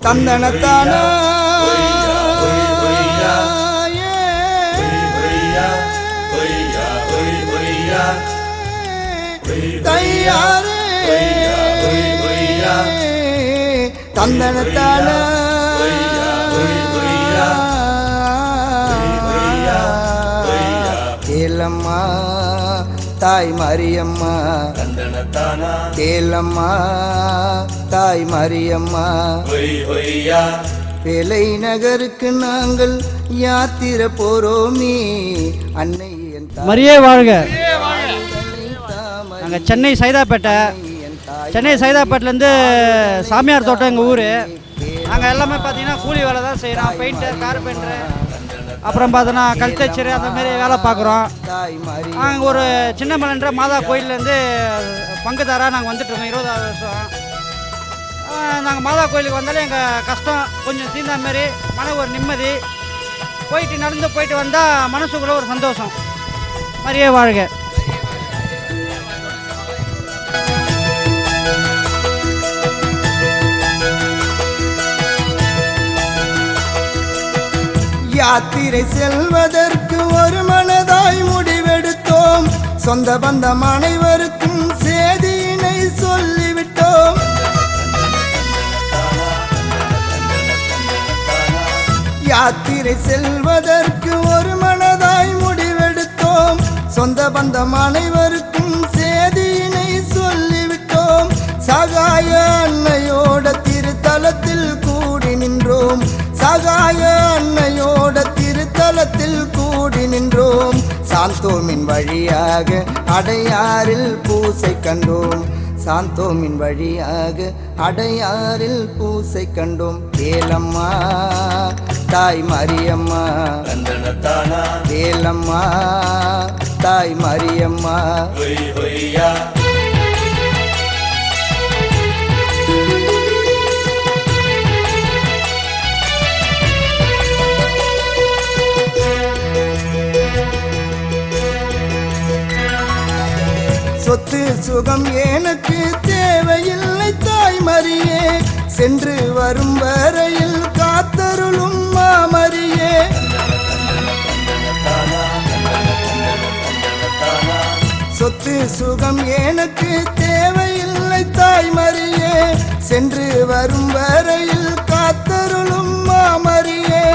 தந்தனத்தான தந்தனத்தான கேளம்மா தாய் மரியம்மா, கேளம்மா தாய் மரியம்மா. வேலை நகருக்கு நாங்கள் யாத்திரை போறோமே அன்னை மரியே வாழ்க. நாங்கள் சென்னை சைதாப்பேட்டை, சென்னை சைதாப்பேட்டிலேருந்து சாமியார் தோட்டம் எங்கள் ஊர். நாங்கள் எல்லாமே பார்த்தீங்கன்னா கூலி வேலை தான் செய்கிறோம். பெயிண்டர், கார்பெண்டரு, அப்புறம் பார்த்தோன்னா கல்ச்சர் அந்த மாதிரி வேலை பார்க்குறோம். நாங்கள் ஒரு சின்னமலைன்ற மாதா கோயிலேருந்து பங்குதாராக நாங்கள் வந்துட்டுருக்கோம் 20வது வருஷம். நாங்கள் மாதா கோயிலுக்கு வந்தாலே எங்கள் கஷ்டம் கொஞ்சம் தீர்ந்த மாரி, மன ஒரு நிம்மதி. போயிட்டு நடந்து போயிட்டு வந்தால் மனசுக்குள்ளே ஒரு சந்தோஷம். மரியே வாழ்க. யாத்திரை செல்வதற்கு ஒரு மனதாய் முடிவெடுத்தோம். சொந்த பந்தம் அனைவருக்கும் செய்தியினை சொல்லிவிட்டோம். யாத்திரை செல்வதற்கு ஒரு மனதாய் முடிவெடுத்தோம். சொந்த பந்தம் அனைவருக்கும் செய்தியினை சொல்லிவிட்டோம். சகாய அன்னையோட திருத்தலத்தில் கூடி நின்றோம். சகாய அன்னையோட திருத்தலத்தில் கூடி நின்றோம். சாந்தோமின் வழியாக அடையாறில் பூசை கண்டோம். சாந்தோமின் வழியாக அடையாறில் பூசை கண்டோம். கேளம்மா தாய் மரியம்மா, கேளம்மா தாய் மரியம்மா. சொத்து சுகம் எனக்கு தேவையில்லை தாய் மரியே, சென்று வரும் வரையில் காத்தருளும் மாமரியே. சொத்து சுகம் எனக்கு தேவையில்லை தாய் மரியே, சென்று வரும் வரையில் காத்தருளும் மாமரியே.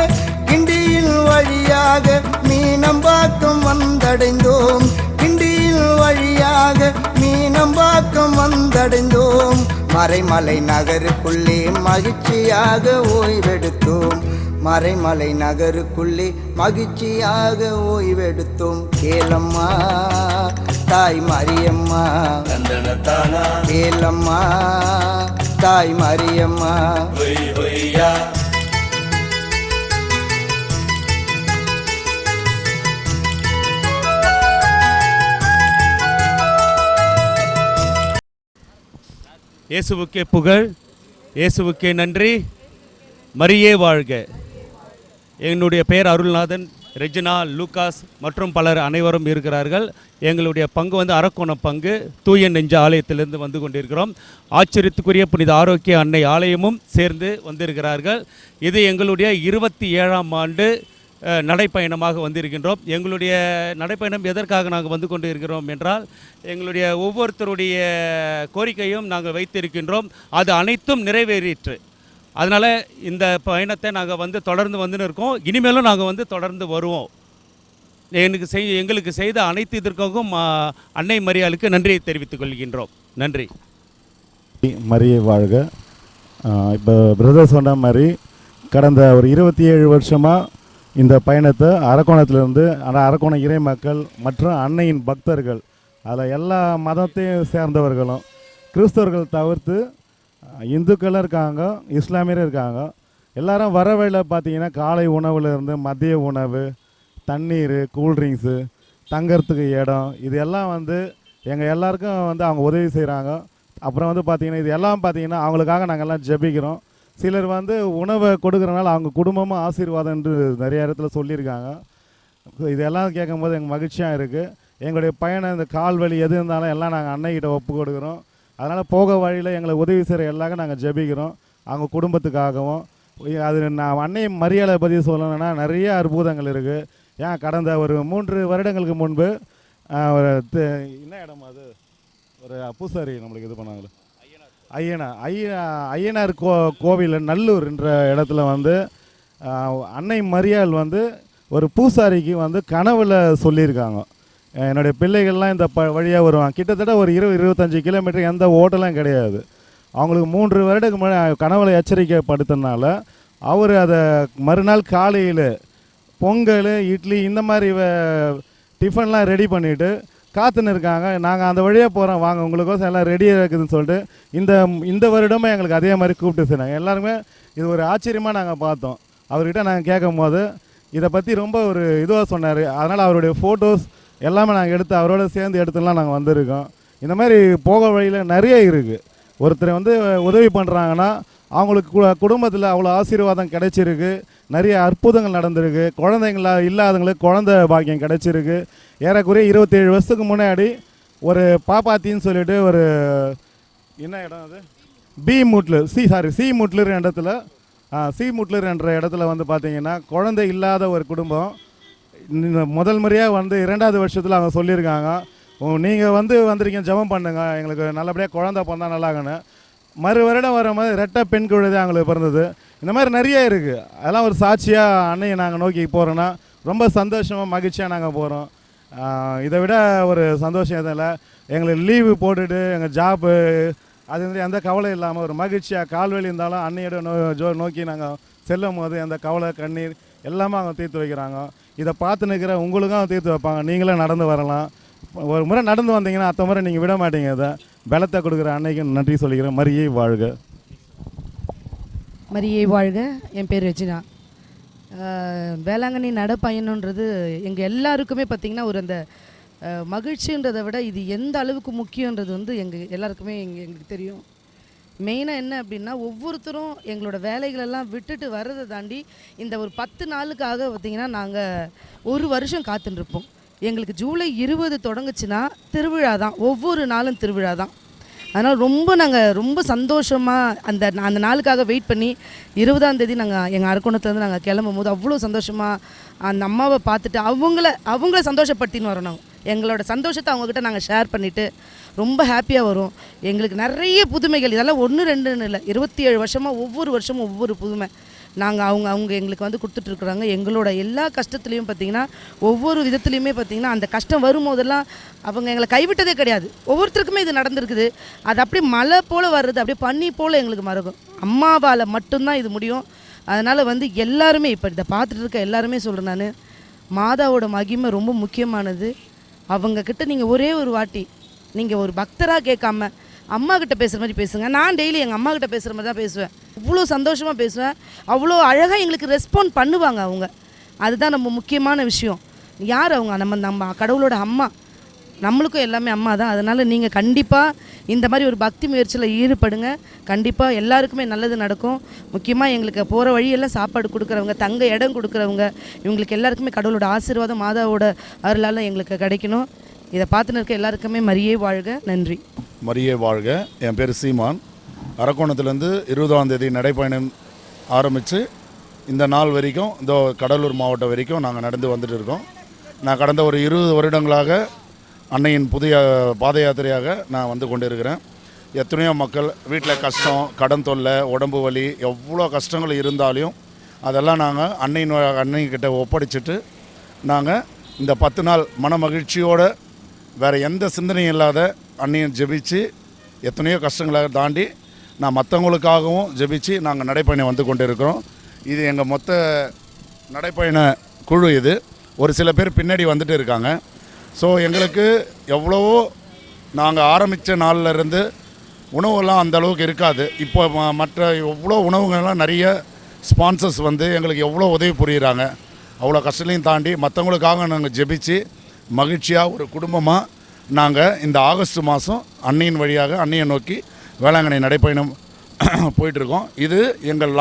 கிண்டியில் வழியாக மீனம்பாக்கம் வந்தடைந்தோம். கிண்டியில் வழியாக மீனம்பாக்கம் வந்தடைந்தோம். மறைமலை நகருக்குள்ளே மகிழ்ச்சியாக ஓய்வெடுத்தோம். மறைமலை நகருக்குள்ளே மகிழ்ச்சியாக ஓய்வெடுத்தோம். கேளம்மா தாய் மரியம்மா, கேளம்மா தாய் மரியம்மா. இயேசுவுக்கே புகழ், இயேசுவுக்கே நன்றி, மரியே வாழ்க. என்னுடைய பெயர் அருள்நாதன், ரெஜினா, லூகாஸ் மற்றும் பலர் அனைவரும் இருக்கிறார்கள். எங்களுடைய பங்கு அரக்கோணம் பங்கு தூய நெஞ்ச ஆலயத்திலிருந்து வந்து கொண்டிருக்கிறோம். ஆச்சரியத்துக்குரிய புனித ஆரோக்கிய அன்னை ஆலயமும் சேர்ந்து வந்திருக்கிறார்கள். இது எங்களுடைய 27ஆம் ஆண்டு நடைப்பயணமாக வந்திருக்கின்றோம். எங்களுடைய நடைப்பயணம் எதற்காக நாங்கள் வந்து கொண்டு இருக்கிறோம் என்றால், எங்களுடைய ஒவ்வொருத்தருடைய கோரிக்கையும் நாங்கள் வைத்திருக்கின்றோம். அது அனைத்தும் நிறைவேறிற்று. அதனால் இந்த பயணத்தை நாங்கள் தொடர்ந்து வந்துன்னு இருக்கோம். இனிமேலும் நாங்கள் தொடர்ந்து வருவோம். எங்களுக்கு செய்த அனைத்து இதற்காகவும் அன்னை மரியாளுக்கு நன்றியை தெரிவித்துக் கொள்கின்றோம். நன்றி. மரியே வாழ்க. இப்போ பிரதர் சொன்ன மாதிரி கடந்த ஒரு 27 வருஷமாக இந்த பயணத்தை அரக்கோணத்திலிருந்து அரக்கோணம் இறை மக்கள் மற்றும் அன்னையின் பக்தர்கள், அதில் எல்லா மதத்தையும் சேர்ந்தவர்களும், கிறிஸ்தவர்கள் தவிர்த்து இந்துக்களும் இருக்காங்க, இஸ்லாமியரும் இருக்காங்க. எல்லாரும் வர வழியில் பார்த்தீங்கன்னா காலை உணவுலேருந்து மதிய உணவு, தண்ணீர், கூல்ட்ரிங்க்ஸு, தங்கறதுக்கு இடம், இது எல்லாம் எங்கள் எல்லாருக்கும் அவங்க உதவி செய்கிறாங்க. அப்புறம் பார்த்திங்கன்னா இது எல்லாம் பார்த்திங்கன்னா அவங்களுக்காக நாங்கள் எல்லாம் ஜெபிக்கிறோம். சிலர் உணவை கொடுக்குறனால அவங்க குடும்பமும் ஆசீர்வாதம் என்று நிறைய இடத்துல சொல்லியிருக்காங்க. இதெல்லாம் கேட்கும்போது எங்கள் மகிழ்ச்சியாக இருக்குது. எங்களுடைய பயணம் இந்த கால் வலி எது இருந்தாலும் எல்லாம் நாங்கள் அன்னைக்கிட்ட ஒப்பு கொடுக்குறோம். அதனால் போக வழியில் எங்களுக்கு உதவி செய்கிற எல்லாருக்கும் நாங்கள் ஜெபிக்கிறோம். அவங்க குடும்பத்துக்காகவும். அது நான் அன்னை மரியாதை பற்றி சொல்லணும்னா நிறைய அற்புதங்கள் இருக்குது. ஏன் கடந்த ஒரு 3 வருடங்களுக்கு முன்பு ஒரு என்ன இடம் அது, ஒரு பூசாரி நம்மளுக்கு இது பண்ணாங்களே, ஐயனார் கோவில் நல்லூர்ன்ற இடத்துல வந்து அன்னை மரியாள் வந்து ஒரு பூசாரிக்கு வந்து கனவுல சொல்லியிருக்காங்க, என்னுடைய பிள்ளைகள்லாம் இந்த வழியாக வருவாங்க. கிட்டத்தட்ட ஒரு 20-25 கிலோமீட்டர், எந்த ஓட்டெல்லாம் கிடையாது. அவங்களுக்கு 3 வருடத்துக்கு முன்னாடி கனவுல எச்சரிக்கைப்படுத்தினால அவர் அதை மறுநாள் காலையில் பொங்கல், இட்லி இந்த மாதிரி டிஃபன்லாம் ரெடி பண்ணிவிட்டு காத்துன்னு இருக்காங்க. நாங்கள் அந்த வழியாக போகிறோம், வாங்க உங்களுக்கோசம் எல்லாம் ரெடியாக இருக்குதுன்னு சொல்லிட்டு இந்த வருடமும் எங்களுக்கு அதே மாதிரி கூப்பிட்டு செய்கிறாங்க. எல்லாருமே இது ஒரு ஆச்சரியமாக நாங்கள் பார்த்தோம். அவர்கிட்ட நாங்கள் கேட்கும் போது இதை பற்றி ரொம்ப ஒரு இதுவாக சொன்னார். அதனால் அவருடைய ஃபோட்டோஸ் எல்லாமே நாங்கள் எடுத்து அவரோட சேர்ந்து எடுத்துலாம் நாங்கள் வந்திருக்கோம். இந்த மாதிரி போக வழியில் நிறைய இருக்குது. ஒருத்தர் வந்து உதவி பண்ணுறாங்கன்னா அவங்களுக்கு குடும்பத்தில் அவ்வளோ ஆசீர்வாதம் கிடைச்சிருக்கு, நிறைய அற்புதங்கள் நடந்திருக்கு. குழந்தைங்களா இல்லாதவங்களுக்கு குழந்தை பாக்கியம் கிடைச்சிருக்கு. ஏறக்குறைய 27 வருஷத்துக்கு முன்னாடி ஒரு பாப்பாத்தின்னு சொல்லிட்டு ஒரு என்ன இடம் அது, சி முட்லூர் இடத்துல முட்லூர் என்ற இடத்துல வந்து பார்த்திங்கன்னா குழந்தை இல்லாத ஒரு குடும்பம் முதல் முறையாக வந்து 2வது வருஷத்தில் அவங்க சொல்லியிருக்காங்க, நீங்கள் வந்திருக்கீங்க, ஜெபம் பண்ணுங்க, எங்களுக்கு நல்லபடியாக குழந்தை பிறந்தா நல்லாங்கன்னு. மறு வருடம் வரும்போது ரெட்டை பெண் குழந்தை அவங்களுக்கு பிறந்தது. இந்த மாதிரி நிறைய இருக்குது. அதெல்லாம் ஒரு சாட்சியாக அன்னையை நாங்கள் நோக்கி போகிறோன்னா ரொம்ப சந்தோஷமாக மகிழ்ச்சியாக நாங்கள் போகிறோம். இதை விட ஒரு சந்தோஷம் எதுவும் இல்லை. எங்களுக்கு லீவு போட்டுட்டு எங்கள் ஜாப்பு அது மாதிரி எந்த கவலை இல்லாமல் ஒரு மகிழ்ச்சியாக கால்வெளி இருந்தாலும் அன்னையோட நோக்கி நாங்கள் செல்லும் போது அந்த கவலை கண்ணீர் எல்லாமே அவங்க தீர்த்து வைக்கிறாங்க. இதை பார்த்து நிற்கிற உங்களுக்கும் தீர்த்து வைப்பாங்க. நீங்களே நடந்து வரலாம். ஒரு முறை நடந்து வந்தீங்கன்னா அடுத்த முறை நீங்கள் விட மாட்டீங்க. இதை பலத்தை கொடுக்குற அன்னைக்கு நன்றி சொல்லிக்கிறேன். மரியை வாழ்க. மரியை வாழ்க. என் பேர் ரெஜினா. வேளாங்கண்ணி நடப்பயணன்றது எங்கள் எல்லாருக்குமே பார்த்திங்கன்னா ஒரு அந்த மகிழ்ச்சின்றதை விட இது எந்த அளவுக்கு முக்கியன்றது வந்து எங்கள் எல்லாருக்குமே எங்களுக்கு தெரியும். மெயினாக என்ன அப்படின்னா, ஒவ்வொருத்தரும் எங்களோட வேலைகளெல்லாம் விட்டுட்டு வர்றதை தாண்டி இந்த ஒரு 10 நாளுக்காக பார்த்திங்கன்னா நாங்கள் ஒரு வருஷம் காத்துட்டுருப்போம். எங்களுக்கு ஜூலை 20 தொடங்குச்சுன்னா திருவிழா தான், ஒவ்வொரு நாளும் திருவிழா தான். அதனால் நாங்கள் ரொம்ப சந்தோஷமாக அந்த நாளுக்காக வெயிட் பண்ணி 20ஆம் தேதி நாங்கள் எங்கள் அரக்கோணத்துலேருந்து நாங்கள் கிளம்பும் போது அவ்வளோ சந்தோஷமாக அந்த அம்மாவை பார்த்துட்டு அவங்கள சந்தோஷப்படுத்தின்னு வரணும். எங்களோட சந்தோஷத்தை அவங்கக்கிட்ட நாங்கள் ஷேர் பண்ணிவிட்டு ரொம்ப ஹாப்பியாக வரும். எங்களுக்கு நிறைய புதுமைகள், இதெல்லாம் 1-2ன்னு இல்லை, 27 வருஷமாக ஒவ்வொரு வருஷமும் ஒவ்வொரு புதுமை நாங்கள் அவங்க எங்களுக்கு வந்து கொடுத்துட்ருக்குறாங்க. எங்களோட எல்லா கஷ்டத்துலேயும் பார்த்திங்கன்னா ஒவ்வொரு விதத்துலேயுமே பார்த்திங்கன்னா அந்த கஷ்டம் வரும்போதெல்லாம் அவங்க எங்களை கைவிட்டதே கிடையாது. ஒவ்வொருத்தருக்குமே இது நடந்திருக்குது. அது அப்படியே மழை போல் வர்றது, அப்படியே பனி போல் எங்களுக்கு மறக்கும். அம்மாவால் மட்டும்தான் இது முடியும். அதனால் வந்து எல்லாருமே இப்போ இதை பார்த்துட்டு இருக்க எல்லாருமே சொல்கிறேன், நான் மாதாவோட மகிமை ரொம்ப முக்கியமானது. அவங்கக்கிட்ட நீங்கள் ஒரே ஒரு வாட்டி நீங்கள் ஒரு பக்தராக கேட்காம அம்மா கிட்ட பேசுகிற மாதிரி பேசுங்க. நான் டெய்லி எங்கள் அம்மா கிட்ட பேசுகிற மாதிரி தான் பேசுவேன். அவ்வளோ சந்தோஷமாக பேசுவேன். அவ்வளோ அழகாக எங்களுக்கு ரெஸ்பாண்ட் பண்ணுவாங்க அவங்க. அதுதான் நம்ம முக்கியமான விஷயம். யார் அவங்க? நம்ம கடவுளோட அம்மா. நம்மளுக்கும் எல்லாமே அம்மா தான். அதனால் நீங்கள் கண்டிப்பாக இந்த மாதிரி ஒரு பக்தி முயற்சியில் ஈடுபடுங்க. கண்டிப்பாக எல்லாருக்குமே நல்லது நடக்கும். முக்கியமாக எங்களுக்கு போகிற வழியெல்லாம் சாப்பாடு கொடுக்குறவங்க, தங்க இடம் கொடுக்குறவங்க, இவங்களுக்கு எல்லாருக்குமே கடவுளோட ஆசீர்வாதம் மாதாவோட அருளால் எங்களுக்கு கிடைக்கணும். இதை பார்த்துன்னு இருக்க எல்லாருக்குமே மரியே வாழ்க. நன்றி. மரியே வாழ்க. என் பேர் சீமான். அரக்கோணத்துலேருந்து 20ஆம் தேதி நடைப்பயணம் ஆரம்பித்து இந்த நாள் வரைக்கும் இந்த கடலூர் மாவட்டம் வரைக்கும் நாங்கள் நடந்து வந்துட்டு இருக்கோம். நான் கடந்த ஒரு 20 வருடங்களாக அன்னையின் புதிய பாத யாத்திரையாக நான் வந்து கொண்டு இருக்கிறேன். எத்தனையோ மக்கள் வீட்டில் கஷ்டம், கடன் தொல்லை, உடம்பு வலி, எவ்வளோ கஷ்டங்கள் இருந்தாலும் அதெல்லாம் நாங்கள் அன்னைக்கிட்ட ஒப்படைச்சிட்டு நாங்கள் இந்த 10 நாள் மன மகிழ்ச்சியோடு வேறு எந்த சிந்தனையும் இல்லாத அன்னையை ஜெபிச்சு எத்தனையோ கஷ்டங்களை தாண்டி நான் மற்றவங்களுக்காகவும் ஜெபிச்சு நாங்கள் நடைப்பயணம் வந்து கொண்டு இருக்கிறோம். இது எங்கள் மொத்த நடைப்பயண குழு. இது ஒரு சில பேர் பின்னாடி வந்துட்டு இருக்காங்க. ஸோ எங்களுக்கு எவ்வளவோ நாங்கள் ஆரம்பித்த நாள்லேருந்து உணவெல்லாம் அந்தளவுக்கு இருக்காது. இப்போ மற்ற எவ்வளோ உணவுகள்லாம் நிறைய ஸ்பான்சர்ஸ் வந்து எங்களுக்கு எவ்வளோ உதவி புரிகிறாங்க. அவ்வளோ கஷ்டத்தையும் தாண்டி மற்றவங்களுக்காக நாங்கள் ஜெபிச்சு மகிழ்ச்சியாக ஒரு குடும்பமாக நாங்கள் இந்த ஆகஸ்ட் மாதம் அன்னையின் வழியாக அன்னையை நோக்கி வேளாங்கண்ணி நடைப்பயணம் போயிட்டுருக்கோம். இது எங்கள்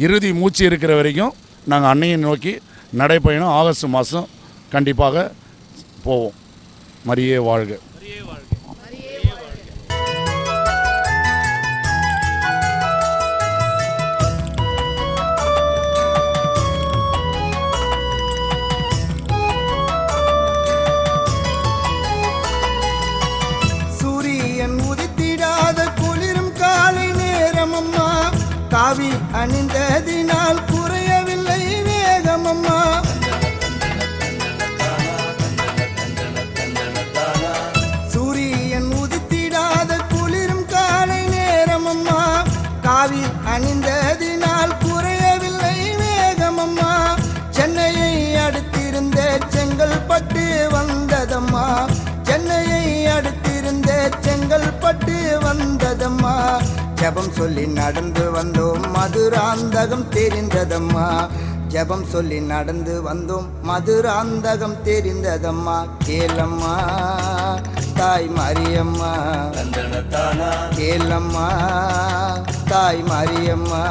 இறுதி மூச்சு இருக்கிற வரைக்கும் நாங்கள் அன்னையை நோக்கி நடைப்பயணம் ஆகஸ்ட் மாதம் கண்டிப்பாக போவோம். மரியே வாழ்க. புறப்பட்டு வந்ததம்மா. ஜெபம் சொல்லி நடந்து வந்தோம் மதுராந்தகம் தெரிந்ததம்மா. ஜெபம் சொல்லி நடந்து வந்தோம் மதுராந்தகம் தெரிந்ததம்மா. கேளம்மா தாய் மரியம்மா, கேளம்மா தாய் மரியம்மா.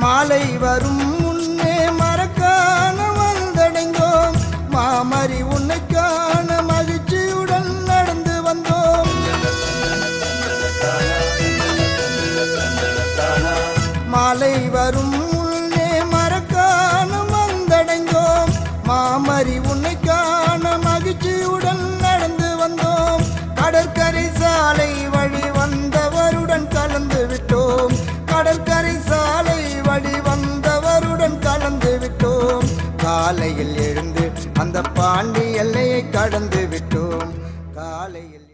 மாலை வரும் முன்னே மரக்காண வந்தடைந்தோம். மாமரி உன்னை காண மகிழ்ச்சியுடன் நடந்து வந்தோம். மாலை வரும் முன்னே மரக்காண வந்தடைந்தோம். மாமரி உன்னை காண மகிழ்ச்சியுடன் நடந்து வந்தோம். கடற்கரை சாலை வழி வந்தவருடன் கலந்து விட்டோம். கடற்கரை சாலை வழி வந்தவருடன் கலந்து விட்டோம். காலையில் எழுந்து அந்த பாண்டி எல்லையை கடந்து விட்டோம். காலையில்